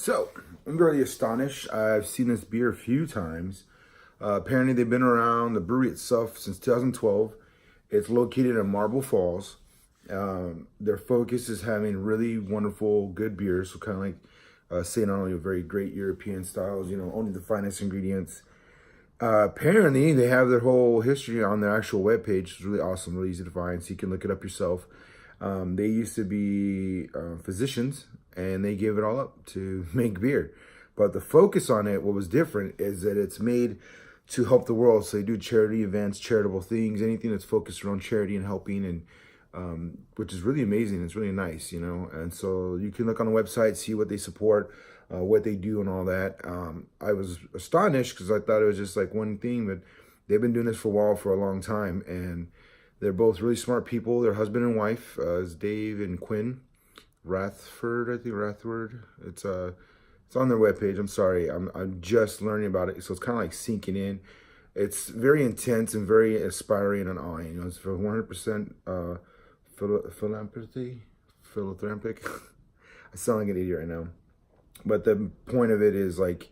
So, I'm really astonished. I've seen this beer a few times. Apparently, they've been around the brewery itself since 2012. It's located in Marble Falls. Their focus is having really wonderful, good beers. So, kind of like saying not only a very great European styles, only the finest ingredients. Apparently, they have their whole history on their actual webpage. It's really awesome, really easy to find, so you can look it up yourself. They used to be physicians, and they gave it all up to make beer. But the focus on it, what was different, is that it's made to help the world. So they do charity events, charitable things, anything that's focused around charity and helping, and which is really amazing. It's really nice, And so you can look on the website, see what they support, what they do and all that. I was astonished because I thought it was just like one thing, but they've been doing this for a while, for a long time. And they're both really smart people. They're husband and wife, is Dave and Quinn Rathford, I think Rathford. It's on their webpage. I'm sorry, I'm just learning about it, so it's kind of like sinking in. It's very intense and very inspiring and awing. It's for 100% philanthropic. I sound like an idiot right now, but the point of it is like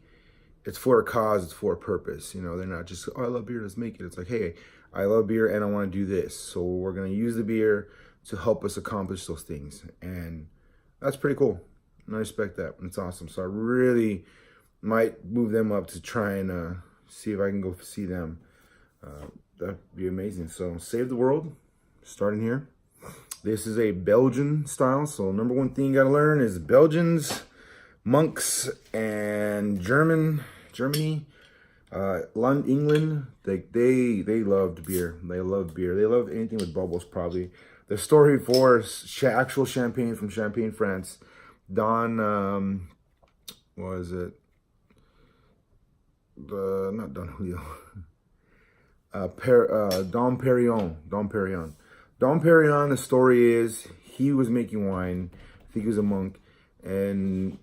it's for a cause, it's for a purpose. They're not just, oh, I love beer, let's make it. It's like, hey, I love beer and I want to do this, so we're gonna use the beer to help us accomplish those things, and that's pretty cool. And I respect that. It's awesome. So I really might move them up to try and see if I can go see them. That'd be amazing. So save the world, starting here. This is a Belgian style. So number one thing you gotta learn is Belgians, monks, and Germany, London, England. They loved beer. They love beer. They love anything with bubbles. Probably the story for actual champagne from Champagne, France. Don, what is it? Not Don Julio. Dom Perignon. Dom Perignon. Dom Perignon, the story is he was making wine. I think he was a monk, and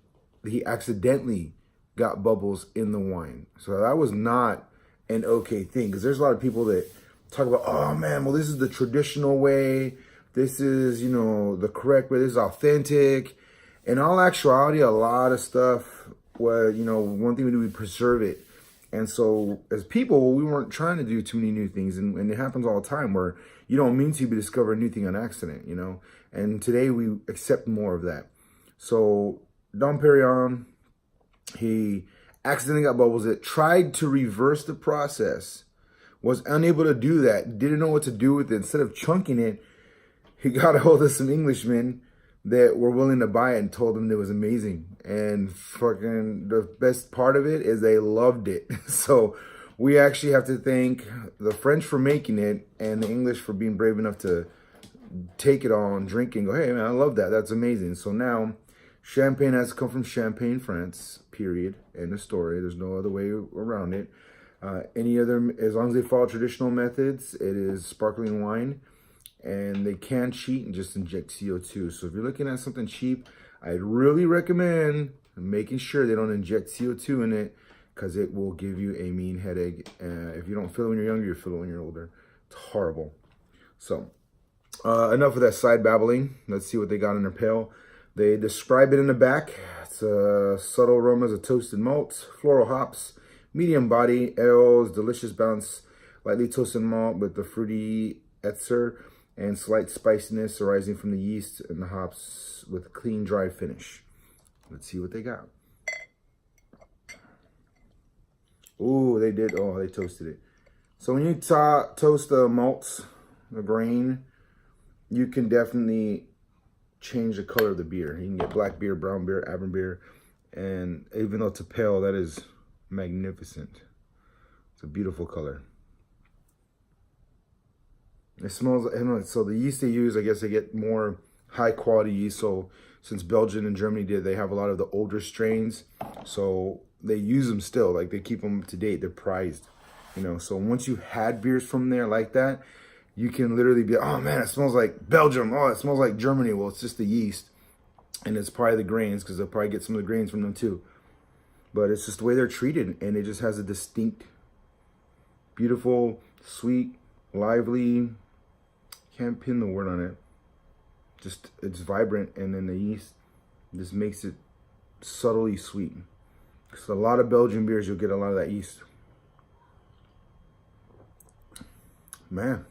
he accidentally got bubbles in the wine. So that was not an okay thing, because there's a lot of people that talk about, oh man, well, this is the traditional way. This is, the correct way. This is authentic. In all actuality, a lot of stuff where, one thing we do, we preserve it. And so as people, we weren't trying to do too many new things. And it happens all the time where you don't mean to, but discover a new thing on accident, And today we accept more of that. So Dom Perignon, he accidentally got bubbles. It tried to reverse the process, was unable to do that, didn't know what to do with it. Instead of chunking it, he got a hold of some Englishmen that were willing to buy it and told them it was amazing. And fucking the best part of it is they loved it. So we actually have to thank the French for making it and the English for being brave enough to take it all and drink it and go, hey man, I love that. That's amazing. So now champagne has come from Champagne, France, period. End of story. There's no other way around it. Any other, as long as they follow traditional methods, it is sparkling wine. And they can cheat and just inject CO2. So if you're looking at something cheap, I'd really recommend making sure they don't inject CO2 in it, because it will give you a mean headache. If you don't feel it when you're younger, you feel it when you're older. It's horrible. So enough of that side babbling. Let's see what they got in their pail. They describe it in the back. It's subtle aromas of toasted malts, floral hops, medium body, ales, delicious balance, lightly toasted malt with the fruity etzer, and slight spiciness arising from the yeast and the hops with a clean, dry finish. Let's see what they got. Oh, they did. Oh, they toasted it. So when you toast the malts, the grain, you can definitely change the color of the beer. You can get black beer, brown beer, Auburn beer. And even though it's a pale, that is magnificent. It's a beautiful color. It smells, so the yeast they use, I guess they get more high quality yeast. So since Belgium and Germany they have a lot of the older strains. So they use them still, like they keep them up to date. They're prized, So once you had beers from there like that, you can literally be, oh man, it smells like Belgium. Oh, it smells like Germany. Well, it's just the yeast, and it's probably the grains, because they'll probably get some of the grains from them too. But it's just the way they're treated, and it just has a distinct, beautiful, sweet, lively, can't pin the word on it. Just, it's vibrant, and then the yeast just makes it subtly sweet. So a lot of Belgian beers, you'll get a lot of that yeast. Man,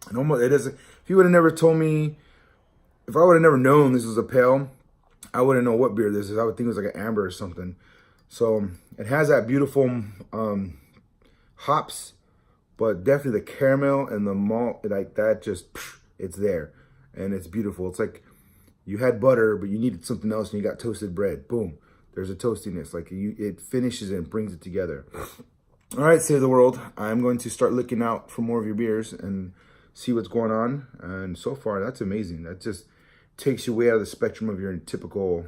it almost, it is. If you would have never told me, if I would have never known this was a pale, I wouldn't know what beer this is. I would think it was like an amber or something. So it has that beautiful hops, but definitely the caramel and the malt, like that, just it's there, and it's beautiful. It's like you had butter, but you needed something else, and you got toasted bread. Boom, there's a toastiness. Like it finishes it and brings it together. All right, Save the World. I'm going to start looking out for more of your beers and see what's going on. And so far, that's amazing. That just takes you way out of the spectrum of your typical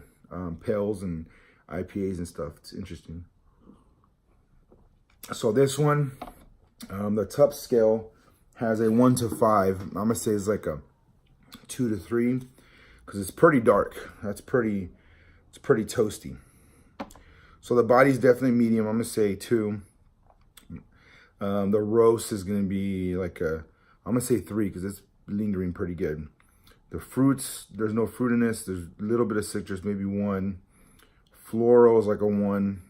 pales and IPAs and stuff. It's interesting. So this one, the Tup scale has a 1 to 5. I'm gonna say it's like a 2 to 3 because it's pretty dark. It's pretty toasty. So the body's definitely medium. I'm gonna say 2. The roast is gonna be like I'm gonna say 3 because it's lingering pretty good. The fruits, there's no fruitiness. There's a little bit of citrus, maybe 1. Floral is like a 1.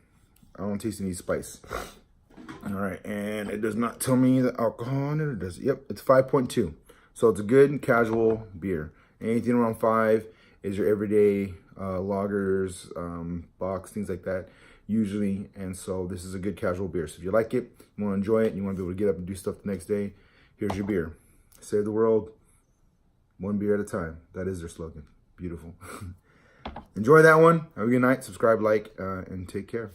I don't taste any spice. All right, and it does not tell me the alcohol in it. It does. Yep, it's 5.2. So it's a good and casual beer. Anything around 5 is your everyday lagers, box, things like that, usually. And so this is a good casual beer. So if you like it, you want to enjoy it, and you want to be able to get up and do stuff the next day, here's your beer. Save the world, one beer at a time. That is their slogan. Beautiful. Enjoy that one. Have a good night. Subscribe, like, and take care.